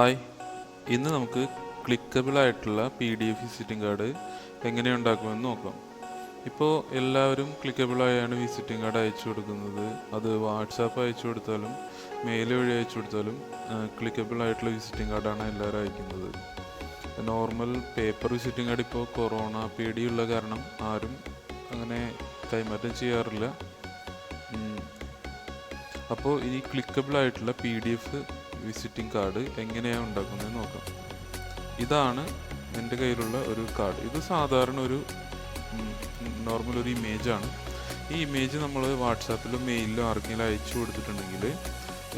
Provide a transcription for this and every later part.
Hi, ഇന്ന് നമുക്ക് clickable ആയിട്ടുള്ള PDF വിസിറ്റിംഗ് കാർഡ് എങ്ങനെ ഉണ്ടാക്കുമെന്ന് നോക്കാം. ഇപ്പോൾ എല്ലാവരും ക്ലിക്കബിളായാണ് വിസിറ്റിംഗ് കാർഡ് അയച്ചു കൊടുക്കുന്നത്. അത് വാട്സാപ്പ് അയച്ചു കൊടുത്താലും മെയിൽ വഴി അയച്ചു കൊടുത്താലും ക്ലിക്കബിൾ ആയിട്ടുള്ള വിസിറ്റിംഗ് കാർഡാണ് എല്ലാവരും അയക്കുന്നത്. നോർമൽ പേപ്പർ വിസിറ്റിംഗ് കാർഡ് ഇപ്പോൾ കൊറോണ പേടിയുള്ള കാരണം ആരും അങ്ങനെ കൈമാറ്റം ചെയ്യാറില്ല. അപ്പോൾ ഈ ക്ലിക്കബിൾ ആയിട്ടുള്ള PDF വിസിറ്റിംഗ് കാർഡ് എങ്ങനെയാണ് ഉണ്ടാക്കുന്നതെന്ന് നോക്കാം. ഇതാണ് എൻ്റെ കയ്യിലുള്ള ഒരു കാർഡ്. ഇത് സാധാരണ ഒരു നോർമൽ ഒരു ഇമേജാണ്. ഈ ഇമേജ് നമ്മൾ വാട്സാപ്പിലോ മെയിലിലോ ആർക്കെങ്കിലും അയച്ചു കൊടുത്തിട്ടുണ്ടെങ്കിൽ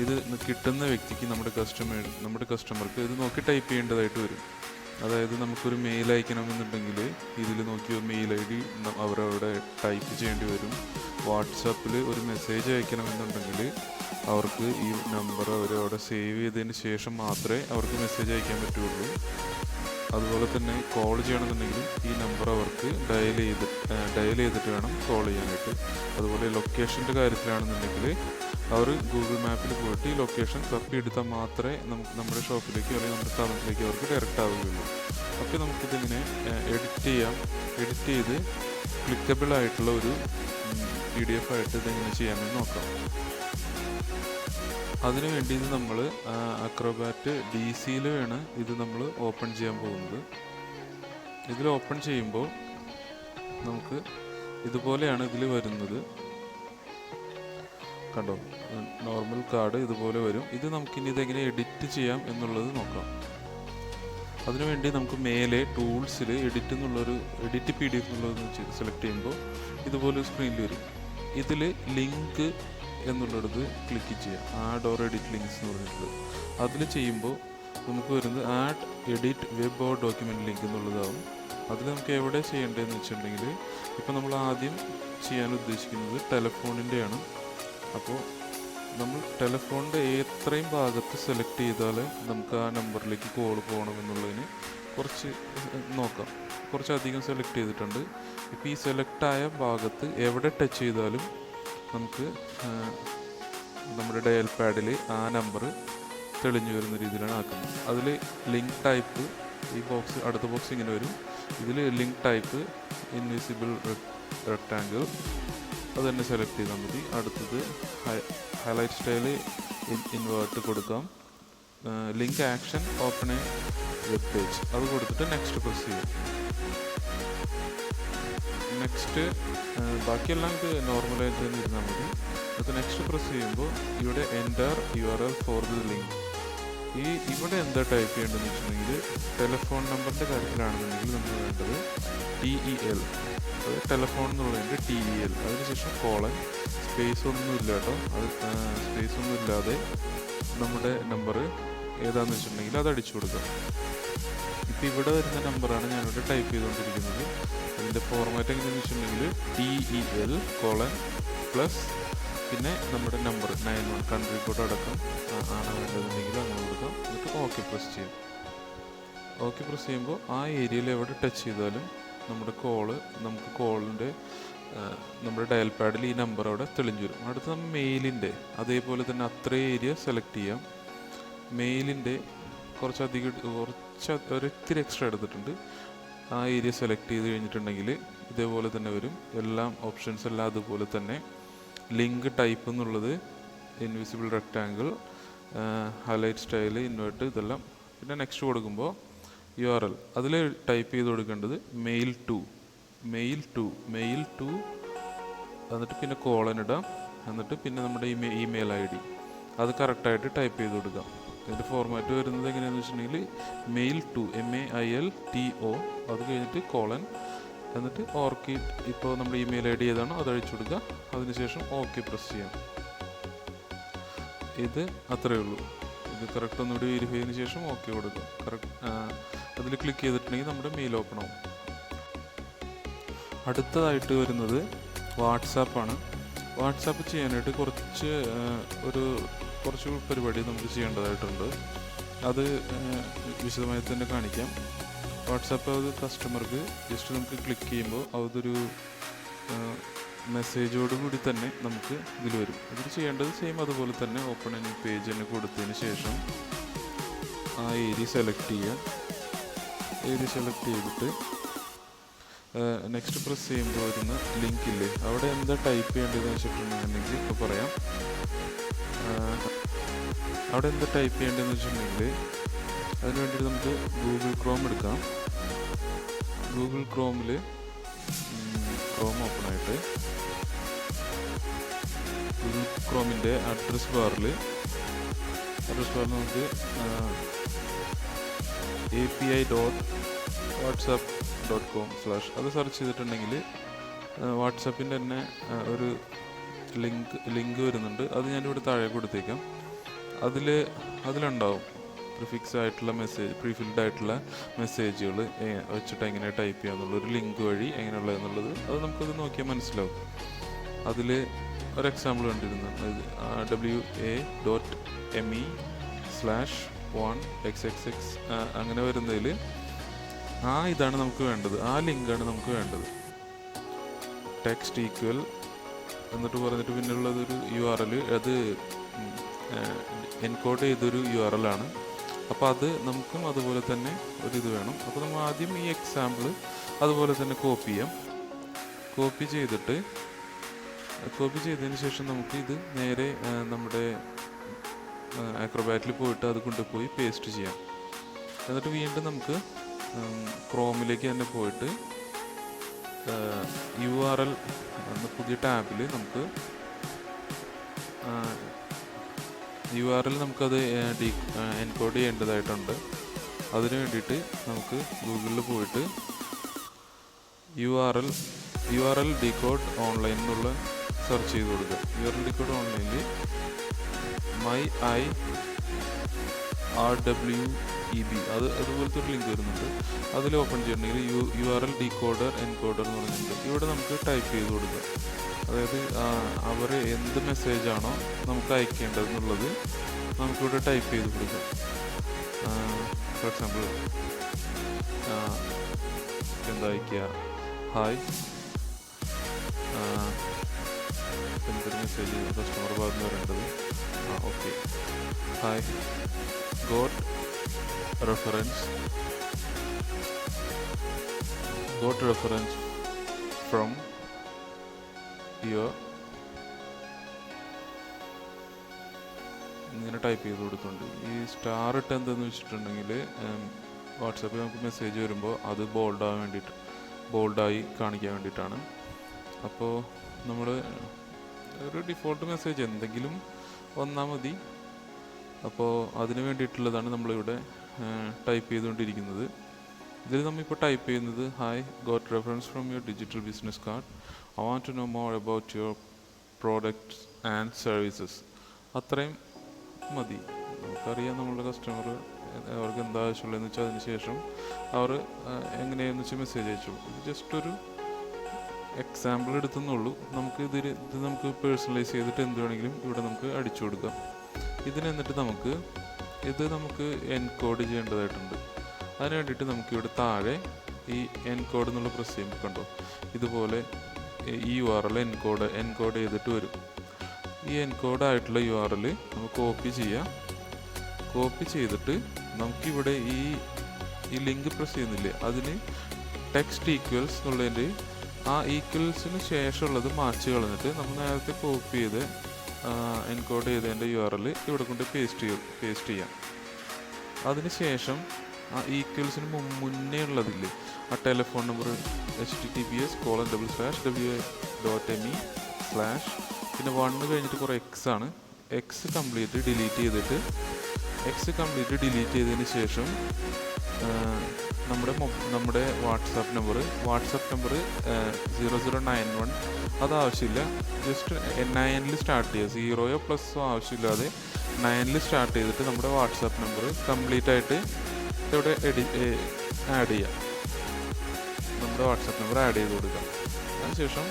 ഇത് കിട്ടുന്ന വ്യക്തിക്ക് നമ്മുടെ കസ്റ്റമർക്ക് ഇത് നോക്കി ടൈപ്പ് ചെയ്യേണ്ടതായിട്ട് വരും. അതായത് നമുക്കൊരു മെയിൽ അയക്കണമെന്നുണ്ടെങ്കിൽ ഇതിൽ നോക്കി മെയിൽ ID അവരവിടെ ടൈപ്പ് ചെയ്യേണ്ടി വരും. വാട്സാപ്പിൽ ഒരു മെസ്സേജ് അയക്കണമെന്നുണ്ടെങ്കിൽ അവർക്ക് ഈ നമ്പർ അവരവിടെ സേവ് ചെയ്തതിന് ശേഷം മാത്രമേ അവർക്ക് മെസ്സേജ് അയക്കാൻ പറ്റുള്ളൂ. അതുപോലെ തന്നെ കോൾ ചെയ്യണമെന്നുണ്ടെങ്കിൽ ഈ നമ്പർ അവർക്ക് ഡയൽ ചെയ്തിട്ട് വേണം കോൾ ചെയ്യാനായിട്ട്. അതുപോലെ ലൊക്കേഷൻ്റെ കാര്യത്തിലാണെന്നുണ്ടെങ്കിൽ അവർ ഗൂഗിൾ മാപ്പിൽ പോയിട്ട് ഈ ലൊക്കേഷൻ തപ്പിയെടുത്താൽ മാത്രമേ നമുക്ക് നമ്മുടെ ഷോപ്പിലേക്ക് അല്ലെങ്കിൽ നമ്മുടെ സ്ഥാപനത്തിലേക്ക് അവർക്ക് ഡയറക്റ്റ് ആവുകയുള്ളൂ. അപ്പോൾ നമുക്കിതിങ്ങനെ എഡിറ്റ് ചെയ്ത് ക്ലിക്കബിൾ ആയിട്ടുള്ള ഒരു PDF ആയിട്ട് ഇതെങ്ങനെ ചെയ്യാമെന്ന് നോക്കാം. അതിനുവേണ്ടി ഇത് നമ്മൾ അക്രോബാറ്റ് DCയിലാണ് ഇത് നമ്മൾ ഓപ്പൺ ചെയ്യാൻ പോകുന്നത്. ഇതിൽ ഓപ്പൺ ചെയ്യുമ്പോൾ നമുക്ക് ഇതുപോലെയാണ് ഇതിൽ വരുന്നത്. കണ്ടോ, നോർമൽ കാർഡ് ഇതുപോലെ വരും. ഇത് നമുക്കിനി ഇതെങ്ങനെ എഡിറ്റ് ചെയ്യാം എന്നുള്ളത് നോക്കാം. അതിനുവേണ്ടി നമുക്ക് മേലെ ടൂൾസിൽ എഡിറ്റ് PDF എന്നുള്ളത് സെലക്ട് ചെയ്യുമ്പോൾ ഇതുപോലെ സ്ക്രീനിൽ വരും. ഇതിൽ ലിങ്ക് എന്നുള്ളത് ക്ലിക്ക് ചെയ്യാം. ആഡ് ഓർ എഡിറ്റ് ലിങ്ക്സ് എന്ന് പറഞ്ഞിട്ട് അതിൽ ചെയ്യുമ്പോൾ നമുക്ക് വരുന്നത് add edit web or document link എന്നുള്ളതാവും. അതിൽ നമുക്ക് എവിടെ ചെയ്യേണ്ടതെന്ന് വെച്ചിട്ടുണ്ടെങ്കിൽ ഇപ്പോൾ നമ്മൾ ആദ്യം ചെയ്യാൻ ഉദ്ദേശിക്കുന്നത് ടെലഫോണിൻ്റെയാണ്. അപ്പോൾ നമ്മൾ ടെലഫോണിൻ്റെ എത്രയും ഭാഗത്ത് സെലക്ട് ചെയ്താൽ നമുക്ക് ആ നമ്പറിലേക്ക് കോൾ പോകണമെന്നുള്ളതിന് കുറച്ച് നോക്കാം. കുറച്ചധികം സെലക്ട് ചെയ്തിട്ടുണ്ട്. ഇപ്പോൾ ഈ സെലക്റ്റായ ഭാഗത്ത് എവിടെ ടച്ച് ചെയ്താലും നമുക്ക് നമ്മുടെ ഡയൽ പാഡിൽ ആ നമ്പർ തെളിഞ്ഞു വരുന്ന രീതിയിലാണ് ആക്കുന്നത്. അതിൽ ലിങ്ക് ടൈപ്പ് അടുത്ത ബോക്സ് ഇങ്ങനെ വരും. ഇതിൽ ലിങ്ക് ടൈപ്പ് ഇൻവിസിബിൾ റെക്ടാങ്കിൾ അത് തന്നെ സെലക്ട് ചെയ്താൽ മതി. അടുത്തത് ഹൈലൈറ്റ് സ്റ്റൈൽ ഇൻവേർട്ട് കൊടുക്കാം. Link action open A web page അത് കൊടുത്തിട്ട് നെക്സ്റ്റ് പ്രസ് ചെയ്യാം. നെക്സ്റ്റ് ബാക്കിയെല്ലാം ഇത് നോർമലായിട്ട് തന്നെ ഇരുന്നാൽ മതി. അത് നെക്സ്റ്റ് പ്രസ് ചെയ്യുമ്പോൾ ഇവിടെ enter URL for the link. ഇവിടെ എന്താ ടൈപ്പ് ചെയ്യേണ്ടതെന്ന് വെച്ചിട്ടുണ്ടെങ്കിൽ ടെലഫോൺ നമ്പറിൻ്റെ കാര്യത്തിലാണെന്നുണ്ടെങ്കിൽ നമ്മൾ വേണ്ടത് TEL, അത് ടെലഫോൺ എന്നുള്ളതിൻ്റെ TEL, അതിനുശേഷം കോളൻ, സ്പേസ് ഒന്നും ഇല്ല കേട്ടോ. അത് സ്പേസ് ഒന്നും ഇല്ലാതെ നമ്മുടെ നമ്പർ ഏതാണെന്ന് വെച്ചിട്ടുണ്ടെങ്കിൽ അത് അടിച്ചു കൊടുക്കാം. ഇപ്പോൾ ഇവിടെ വരുന്ന നമ്പറാണ് ഞാനിവിടെ ടൈപ്പ് ചെയ്തുകൊണ്ടിരിക്കുന്നത്. അതിൻ്റെ ഫോർമാറ്റ് എങ്ങനെയാണെന്ന് വെച്ചിട്ടുണ്ടെങ്കിൽ TEL പ്ലസ് പിന്നെ നമ്മുടെ നമ്പർ 91 കൺട്രി കോഡ് അടക്കം ആണ് വേണ്ടതെന്നുണ്ടെങ്കിൽ അങ്ങനെ കൊടുക്കാം. എന്നിട്ട് ഓക്കെ പ്രസ് ചെയ്യാം. ഓക്കെ പ്രസ് ചെയ്യുമ്പോൾ ആ ഏരിയയിൽ എവിടെ ടച്ച് ചെയ്താലും നമുക്ക് കോളിൻ്റെ നമ്മുടെ ഡയൽ പാഡിൽ ഈ നമ്പർ അവിടെ തെളിഞ്ഞു വരും. അടുത്ത് നമ്മൾ മെയിലിൻ്റെ അതേപോലെ തന്നെ അത്രയും ഏരിയ സെലക്ട് ചെയ്യാം. മെയിലിൻ്റെ ഒരിത്തിരി എക്സ്ട്രാ എടുത്തിട്ടുണ്ട്. ആ ഏരിയ സെലക്ട് ചെയ്ത് കഴിഞ്ഞിട്ടുണ്ടെങ്കിൽ ഇതേപോലെ തന്നെ വരും. ഓപ്ഷൻസ് എല്ലാം അതുപോലെ തന്നെ. ലിങ്ക് ടൈപ്പ് എന്നുള്ളത് invisible rectangle, highlight style, invert, ഇതെല്ലാം. പിന്നെ നെക്സ്റ്റ് കൊടുക്കുമ്പോൾ URL അതിൽ ടൈപ്പ് ചെയ്ത് കൊടുക്കേണ്ടത് മെയിൽ ടു എന്നിട്ട് പിന്നെ കോളൻ ഇടാം. എന്നിട്ട് പിന്നെ നമ്മുടെ ഇമെയിൽ ID അത് കറക്റ്റായിട്ട് ടൈപ്പ് ചെയ്ത് കൊടുക്കാം. ഇതിൻ്റെ ഫോർമാറ്റ് വരുന്നത് എങ്ങനെയാണെന്ന് വെച്ചിട്ടുണ്ടെങ്കിൽ മെയിൽ ടു MAILTO അത് കഴിഞ്ഞിട്ട് കോളൻ എന്നിട്ട് ഓർക്കിഡ് ഇപ്പോൾ നമ്മുടെ ഇമെയിൽ ID ഏതാണോ അത് അഴിച്ചു കൊടുക്കുക. അതിനുശേഷം ഓക്കെ പ്രസ് ചെയ്യാം. ഇത് അത്രയേ ഉള്ളൂ. ഇത് കറക്റ്റ് ഒന്നുകൂടി വെരിഫൈ ചെയ്തതിന് ശേഷം ഓക്കെ കൊടുക്കുക. അതിൽ ക്ലിക്ക് ചെയ്തിട്ടുണ്ടെങ്കിൽ നമ്മുടെ മെയിൽ ഓപ്പൺ ആവും. അടുത്തതായിട്ട് വരുന്നത് വാട്സാപ്പാണ്. വാട്സാപ്പ് ചെയ്യാനായിട്ട് കുറച്ച് പരിപാടി നമുക്ക് ചെയ്യേണ്ടതായിട്ടുണ്ട്. അത് വിശദമായി തന്നെ കാണിക്കാം. വാട്സാപ്പ് അത് കസ്റ്റമർക്ക് ജസ്റ്റ് നമുക്ക് ക്ലിക്ക് ചെയ്യുമ്പോൾ അതൊരു മെസ്സേജോട് കൂടി തന്നെ നമുക്ക് ഇതിൽ വരും. ഇതിൽ ചെയ്യേണ്ടത് സെയിം അതുപോലെ തന്നെ ഓപ്പൺ എ ന്യൂ പേജ് തന്നെ കൊടുത്തതിന് ശേഷം ആ ഏരിയ സെലക്ട് ചെയ്യുക. ഏരിയ സെലക്ട് ചെയ്തിട്ട് നെക്സ്റ്റ് പ്രസ് ചെയ്യുമ്പോൾ വരുന്ന ലിങ്ക് ഇല്ലേ, അവിടെ എന്താ ടൈപ്പ് ചെയ്യേണ്ടതെന്ന് വെച്ചിട്ടുണ്ടെങ്കിൽ ഇപ്പോൾ പറയാം. അവിടെ എന്താ ടൈപ്പ് ചെയ്യേണ്ടതെന്ന് വെച്ചിട്ടുണ്ടെങ്കിൽ അതിന് വേണ്ടിയിട്ട് നമുക്ക് ഗൂഗിൾ ക്രോം എടുക്കാം. ഗൂഗിൾ ക്രോമിൽ ക്രോം ഓപ്പൺ ആയിട്ട് ഗൂഗിൾ ക്രോമിൻ്റെ അഡ്രസ് ബാറിൽ നമുക്ക് api.whatsapp.com/ അത് സെർച്ച് ചെയ്തിട്ടുണ്ടെങ്കിൽ വാട്സപ്പിൻ്റെ തന്നെ ഒരു ലിങ്ക് വരുന്നുണ്ട്. അത് ഞാനിവിടെ താഴെ കൊടുത്തേക്കാം. അതിലുണ്ടാവും പ്രിഫിക്സ് ആയിട്ടുള്ള പ്രീഫിൽഡ് ആയിട്ടുള്ള മെസ്സേജുകൾ വെച്ചിട്ട് എങ്ങനെ ടൈപ്പ് ചെയ്യാന്നുള്ളൊരു ലിങ്ക് വഴി എങ്ങനെയുള്ളതെന്നുള്ളത് അത് നമുക്കത് നോക്കിയാൽ മനസ്സിലാവും. അതിൽ ഒരു എക്സാമ്പിൾ കണ്ടിരുന്നു, wa.me/1xxx അങ്ങനെ വരുന്നതിൽ ഇതാണ് നമുക്ക് വേണ്ടത്, ആ ലിങ്കാണ് നമുക്ക് വേണ്ടത്. ടെക്സ്റ്റ് ഈക്വൽ എന്നിട്ട് പറഞ്ഞിട്ട് പിന്നെയുള്ളതൊരു URL, അത് എൻകോഡ് ചെയ്തൊരു URL ആണ്. അപ്പോൾ അത് നമുക്കും അതുപോലെ തന്നെ ഒരിത് വേണം. അപ്പോൾ നമ്മൾ ആദ്യം ഈ എക്സാമ്പിൾ അതുപോലെ തന്നെ കോപ്പി ചെയ്യാം. കോപ്പി ചെയ്തതിന് ശേഷം നമുക്ക് ഇത് നേരെ നമ്മുടെ ആക്രോബാറ്റിൽ പോയിട്ട് അത് കൊണ്ടുപോയി പേസ്റ്റ് ചെയ്യാം. എന്നിട്ട് വീണ്ടും നമുക്ക് ക്രോമിലേക്ക് തന്നെ പോയിട്ട് URL എന്ന പുതിയ ടാബിൽ നമുക്ക് URL നമുക്കത് എൻകോഡ് ചെയ്യേണ്ടതായിട്ടുണ്ട്. അതിന് വേണ്ടിയിട്ട് നമുക്ക് ഗൂഗിളിൽ പോയിട്ട് URL ഡീകോഡ് ഓൺലൈൻ എന്നുള്ള സെർച്ച് ചെയ്ത് കൊടുക്കുക. URL ഡീകോഡ് ഓൺലൈനിൽ MyIRWEB അതുപോലത്തെ ഒരു ലിങ്ക് വരുന്നുണ്ട്. അതിൽ ഓപ്പൺ ചെയ്തിട്ടുണ്ടെങ്കിൽ URL ഡീകോഡർ എൻകോഡർ എന്ന് പറഞ്ഞിട്ടുണ്ട്. ഇവിടെ നമുക്ക് ടൈപ്പ് ചെയ്ത് കൊടുക്കുക. അതായത് അവർ എന്ത് മെസ്സേജാണോ നമുക്ക് അയക്കേണ്ടതെന്നുള്ളത് നമുക്കിവിടെ ടൈപ്പ് ചെയ്ത് കൊടുക്കാം. ഫോർ എക്സാമ്പിൾ എന്താ അയക്കുക, ഹായ്, എന്തൊരു മെസ്സേജ് കസ്റ്റമർ ഭാഗത്ത് വരേണ്ടത്, okay, hi, got reference from your, ഇങ്ങനെ ടൈപ്പ് ചെയ്ത് കൊടുക്കുന്നുണ്ട്. ഈ സ്റ്റാർ ഇട്ട് എന്താണെന്ന് വെച്ചിട്ടുണ്ടെങ്കിൽ വാട്സാപ്പിൽ നമുക്ക് മെസ്സേജ് വരുമ്പോൾ അത് ബോൾഡായി കാണിക്കാൻ വേണ്ടിയിട്ടാണ്. അപ്പോൾ നമ്മൾ ഒരു ഡിഫോൾട്ട് മെസ്സേജ് എന്തെങ്കിലും വന്നാൽ മതി. അപ്പോൾ അതിന് വേണ്ടിയിട്ടുള്ളതാണ് നമ്മളിവിടെ ടൈപ്പ് ചെയ്തുകൊണ്ടിരിക്കുന്നത്. ഇതിൽ നമ്മളിപ്പോൾ ടൈപ്പ് ചെയ്യുന്നത്, hi, got reference from your digital business card, I want to know more about your products and services. അത്രയും മതി. നമുക്കറിയാം നമ്മളുടെ കസ്റ്റമർ അവർക്ക് എന്താ ആവശ്യമുള്ളതെന്ന് വെച്ചാൽ അതിന് ശേഷം അവർ എങ്ങനെയാണെന്ന് വെച്ചാൽ മെസ്സേജ് അയച്ചു. ഇത് ജസ്റ്റ് ഒരു എക്സാമ്പിൾ എടുത്തെന്നുള്ളൂ. ഇത് നമുക്ക് പേഴ്സണലൈസ് ചെയ്തിട്ട് എന്ത് വേണമെങ്കിലും ഇവിടെ നമുക്ക് അടിച്ചു കൊടുക്കാം. എന്നിട്ട് നമുക്ക് എൻകോഡ് ചെയ്യേണ്ടതായിട്ടുണ്ട്. അതിന് വേണ്ടിയിട്ട് നമുക്കിവിടെ താഴെ ഈ എൻകോഡ് എന്നുള്ള പ്രസ് ചെയ്യുമ്പോൾ കണ്ടോ, ഇതുപോലെ ഈ URL എൻകോഡ് ചെയ്തിട്ട് വരും. ഈ എൻകോഡ് ആയിട്ടുള്ള URL നമുക്ക് കോപ്പി ചെയ്തിട്ട് നമുക്കിവിടെ ഈ ലിങ്ക് പ്രസ് ചെയ്യുന്നില്ലേ, അതിന് ടെക്സ്റ്റ് ഈക്വൽസ് എന്നുള്ളതിൻ്റെ ആ ഈക്വൽസിന് ശേഷമുള്ളത് മാച്ച് കളഞ്ഞിട്ട് നമ്മൾ നേരത്തെ കോപ്പി ചെയ്ത് എൻകോഡ് ചെയ്തതിൻ്റെ URL ഇവിടെ കൊണ്ട് പേസ്റ്റ് ചെയ്യാം. അതിന് ശേഷം ആ ഈക്വൽസിന് മുന്നേ ഉള്ളതില്ലേ, ആ ടെലിഫോൺ നമ്പർ https://wa.me/ പിന്നെ 1 കഴിഞ്ഞിട്ട് കുറേ എക്സ് ആണ്. എക്സ് കംപ്ലീറ്റ് ഡിലീറ്റ് ചെയ്തതിന് ശേഷം നമ്മുടെ വാട്സാപ്പ് നമ്പർ 0091 അത് ആവശ്യമില്ല. ജസ്റ്റ് 9 സ്റ്റാർട്ട് ചെയ്യുക. 0 പ്ലസോ ആവശ്യമില്ലാതെ 9 സ്റ്റാർട്ട് ചെയ്തിട്ട് നമ്മുടെ വാട്സാപ്പ് നമ്പർ കംപ്ലീറ്റ് ആയിട്ട് ഇവിടെ ആഡ് ചെയ്യാം. നമ്മുടെ വാട്സാപ്പ് നമ്പർ ആഡ് ചെയ്ത് കൊടുക്കാം. അതിനുശേഷം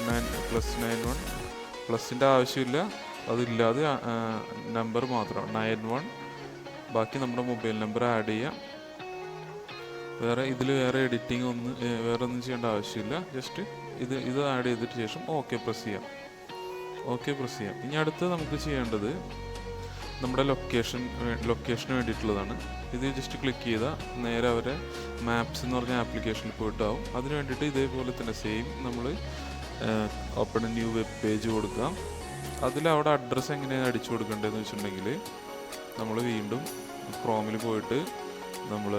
+91 പ്ലസിൻ്റെ ആവശ്യമില്ല, അതില്ലാതെ നമ്പർ മാത്രം 91, ബാക്കി നമ്മുടെ മൊബൈൽ നമ്പർ ആഡ് ചെയ്യാം. ഇതിൽ വേറെ എഡിറ്റിംഗ് വേറെ ഒന്നും ചെയ്യേണ്ട ആവശ്യമില്ല. ജസ്റ്റ് ഇത് ആഡ് ചെയ്തിട്ട് ശേഷം ഓക്കെ പ്രസ് ചെയ്യാം. ഇനി അടുത്ത് നമുക്ക് ചെയ്യേണ്ടത് നമ്മുടെ ലൊക്കേഷന് വേണ്ടിയിട്ടുള്ളതാണ്. ഇത് ജസ്റ്റ് ക്ലിക്ക് ചെയ്താൽ നേരെ അവരെ മാപ്സ് എന്ന് പറഞ്ഞ ആപ്ലിക്കേഷനിൽ പോയിട്ടാവും. അതിന് വേണ്ടിയിട്ട് ഇതേപോലെ തന്നെ സെയിം നമ്മൾ ഓപ്പൺ ന്യൂ വെബ് പേജ് കൊടുക്കാം. അതിലവിടെ അഡ്രസ്സ് എങ്ങനെയാണ് അടിച്ചു കൊടുക്കേണ്ടതെന്ന് വെച്ചിട്ടുണ്ടെങ്കിൽ നമ്മൾ വീണ്ടും ക്രോമിൽ പോയിട്ട് നമ്മൾ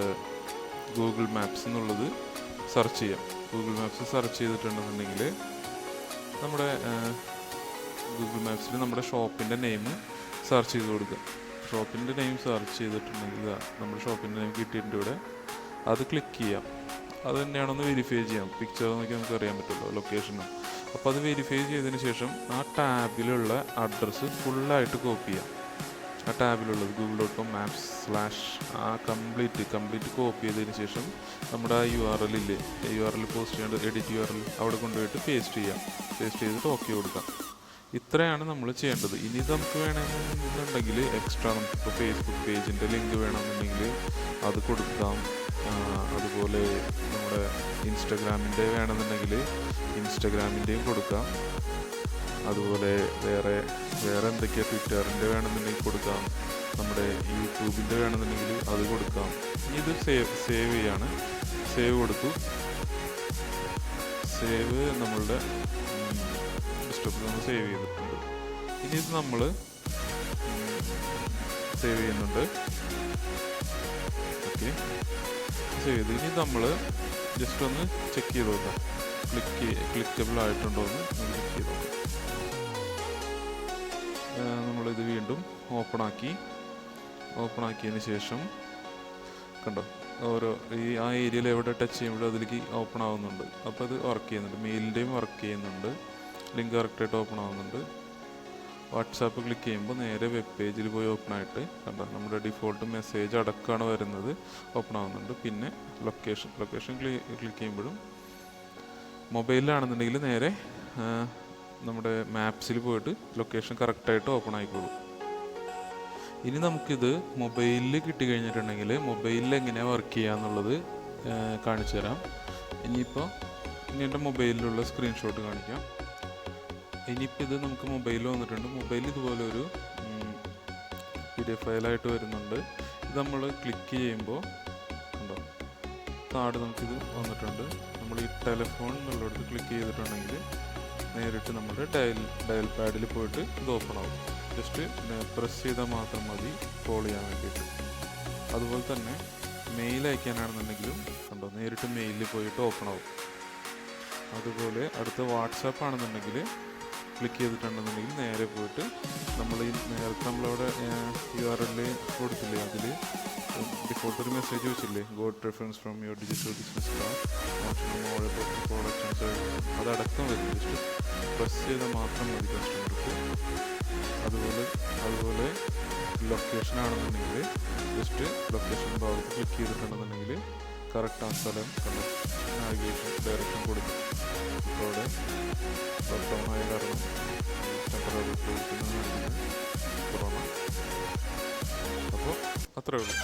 ഗൂഗിൾ മാപ്സ് എന്നുള്ളത് സെർച്ച് ചെയ്യാം. ഗൂഗിൾ മാപ്സ് സെർച്ച് ചെയ്തിട്ടുണ്ടെന്നുണ്ടെങ്കിൽ നമ്മുടെ ഗൂഗിൾ മാപ്സിൽ നമ്മുടെ ഷോപ്പിൻ്റെ നെയിം സെർച്ച് ചെയ്ത് കൊടുക്കുക. ഷോപ്പിൻ്റെ നെയിം സെർച്ച് ചെയ്തിട്ടുണ്ടെങ്കിൽ നമ്മുടെ ഷോപ്പിൻ്റെ നെയിം കിട്ടിയിട്ടുണ്ട് ഇവിടെ. അത് ക്ലിക്ക് ചെയ്യാം. അത് തന്നെയാണെന്ന് വെരിഫൈ ചെയ്യാം. പിക്ചർ നോക്കി നമുക്ക് അറിയാൻ പറ്റുമല്ലോ ലൊക്കേഷനും. അപ്പോൾ അത് വെരിഫൈ ചെയ്തതിന് ശേഷം ആ ടാബിലുള്ള അഡ്രസ്സ് ഫുള്ളായിട്ട് കോപ്പി ചെയ്യാം. ആ ടാബിലുള്ളത് google.com maps/ ആ കംപ്ലീറ്റ് കോപ്പി ചെയ്തതിന് ശേഷം നമ്മുടെ ആ URL ഇല്ലേ, URL പോസ്റ്റ് ചെയ്യേണ്ട എഡിറ്റ് URL അവിടെ കൊണ്ടുപോയിട്ട് പേസ്റ്റ് ചെയ്യാം. പേസ്റ്റ് ചെയ്തിട്ട് ഓക്കെ കൊടുക്കാം. ഇത്രയാണ് നമ്മൾ ചെയ്യേണ്ടത്. ഇനി നമുക്ക് വേണമെന്നുണ്ടെങ്കിൽ എക്സ്ട്രാ നമുക്കിപ്പോൾ ഫേസ്ബുക്ക് പേജിൻ്റെ ലിങ്ക് വേണമെന്നുണ്ടെങ്കിൽ അത് കൊടുക്കാം. അതുപോലെ നമ്മുടെ ഇൻസ്റ്റഗ്രാമിൻ്റെ വേണമെന്നുണ്ടെങ്കിൽ ഇൻസ്റ്റഗ്രാമിൻ്റെയും കൊടുക്കാം. അതുപോലെ വേറെ എന്തൊക്കെയാണ്, ട്വിറ്ററിൻ്റെ വേണമെന്നുണ്ടെങ്കിൽ കൊടുക്കാം. നമ്മുടെ യൂട്യൂബിൻ്റെ വേണമെന്നുണ്ടെങ്കിൽ അത് കൊടുക്കാം. ഇനി ഇത് സേവ് ചെയ്യാണ്. സേവ് കൊടുത്തു. സേവ് നമ്മളുടെ ഡെസ്ക്ടോപ്പിൽ നമ്മൾ സേവ് ചെയ്തിട്ടുണ്ട്. ഇനി ഇത് നമ്മൾ സേവ് ചെയ്യുന്നുണ്ട്. ഓക്കെ, സേവ് ചെയ്ത് ഇനി നമ്മൾ ജസ്റ്റ് ഒന്ന് ചെക്ക് ചെയ്ത് നോക്കാം. ക്ലിക്കബിൾ ആയിട്ടുണ്ടോ എന്ന് നമ്മൾ ചെക്ക് ചെയ്ത് നോക്കാം. നമ്മളിത് വീണ്ടും ഓപ്പൺ ആക്കിയതിന് ശേഷം കണ്ടോ, ആ ഏരിയയിൽ എവിടെ ടച്ച് ചെയ്യുമ്പോഴും അതിലേക്ക് ഓപ്പൺ ആവുന്നുണ്ട്. അപ്പോൾ അത് വർക്ക് ചെയ്യുന്നുണ്ട്. മെയിലിൻ്റെയും വർക്ക് ചെയ്യുന്നുണ്ട്. ലിങ്ക് കറക്റ്റായിട്ട് ഓപ്പൺ ആവുന്നുണ്ട്. വാട്സാപ്പ് ക്ലിക്ക് ചെയ്യുമ്പോൾ നേരെ വെബ് പേജിൽ പോയി ഓപ്പൺ ആയിട്ട് കണ്ടോ, നമ്മുടെ ഡിഫോൾട്ട് മെസ്സേജ് അടക്കമാണ് വരുന്നത്, ഓപ്പൺ ആവുന്നുണ്ട്. പിന്നെ ലൊക്കേഷൻ ക്ലിക്ക് ചെയ്യുമ്പോഴും മൊബൈലിലാണെന്നുണ്ടെങ്കിൽ നേരെ നമ്മുടെ മാപ്സിൽ പോയിട്ട് ലൊക്കേഷൻ കറക്റ്റായിട്ട് ഓപ്പൺ ആയിക്കോളും. ഇനി നമുക്കിത് മൊബൈലിൽ കിട്ടിക്കഴിഞ്ഞിട്ടുണ്ടെങ്കിൽ മൊബൈലിൽ എങ്ങനെയാണ് വർക്ക് ചെയ്യുക എന്നുള്ളത് കാണിച്ചു തരാം. ഇനി എൻ്റെ മൊബൈലിലുള്ള സ്ക്രീൻഷോട്ട് കാണിക്കാം. ഇനിയിപ്പോൾ ഇത് നമുക്ക് മൊബൈലിൽ വന്നിട്ടുണ്ട്. മൊബൈലിൽ ഇതുപോലെ ഒരു PDF ഫയലായിട്ട് വരുന്നുണ്ട്. ഇത് നമ്മൾ ക്ലിക്ക് ചെയ്യുമ്പോൾ ഉണ്ടോ, കാർഡ് നമുക്കിത് വന്നിട്ടുണ്ട്. നമ്മൾ ഈ ടെലിഫോൺ എന്നുള്ളിടത്ത് ക്ലിക്ക് ചെയ്തിട്ടുണ്ടെങ്കിൽ നേരിട്ട് നമ്മുടെ ഡയൽ പാഡിൽ പോയിട്ട് ഇത് ഓപ്പൺ ആവും. ജസ്റ്റ് പ്രസ് ചെയ്താൽ മാത്രം മതി കോൾ ചെയ്യാൻ വേണ്ടിയിട്ട്. അതുപോലെ തന്നെ മെയിൽ അയക്കാനാണെന്നുണ്ടെങ്കിലും കണ്ടോ, നേരിട്ട് മെയിലിൽ പോയിട്ട് ഓപ്പൺ ആവും. അതുപോലെ അടുത്ത വാട്സാപ്പ് ആണെന്നുണ്ടെങ്കിൽ ക്ലിക്ക് ചെയ്തിട്ടുണ്ടെന്നുണ്ടെങ്കിൽ നേരെ പോയിട്ട് നമ്മൾ ഈ നേരത്തെ നമ്മളവിടെ URL കൊടുത്തില്ലേ, അതിൽ ഡിഫോൾട്ട് ഒരു മെസ്സേജ് വെച്ചില്ലേ, got reference from your digital business product, അതടക്കം വരും. ജസ്റ്റ് പ്രസ് ചെയ്താൽ മാത്രം മതി കസ്റ്റമർക്ക്. അതുപോലെ ലൊക്കേഷൻ ആണെന്നുണ്ടെങ്കിൽ ജസ്റ്റ് ലൊക്കേഷൻ ഭാഗത്ത് ക്ലിക്ക് ചെയ്തിട്ടുണ്ടെന്നുണ്ടെങ്കിൽ കറക്റ്റ് ആ സ്ഥലം കണ്ടോ, നാവിഗേഷൻ ഡയറക്ഷൻ കൊടുക്കും. ഇപ്പോൾ അവിടെ ലോക്ക്ഡൗൺ ആയ കാരണം ടെമ്പററി പ്രവർത്തിക്കുന്നതാണ് കൊറോണ. അപ്പോൾ അത്രേ ഉള്ളൂ.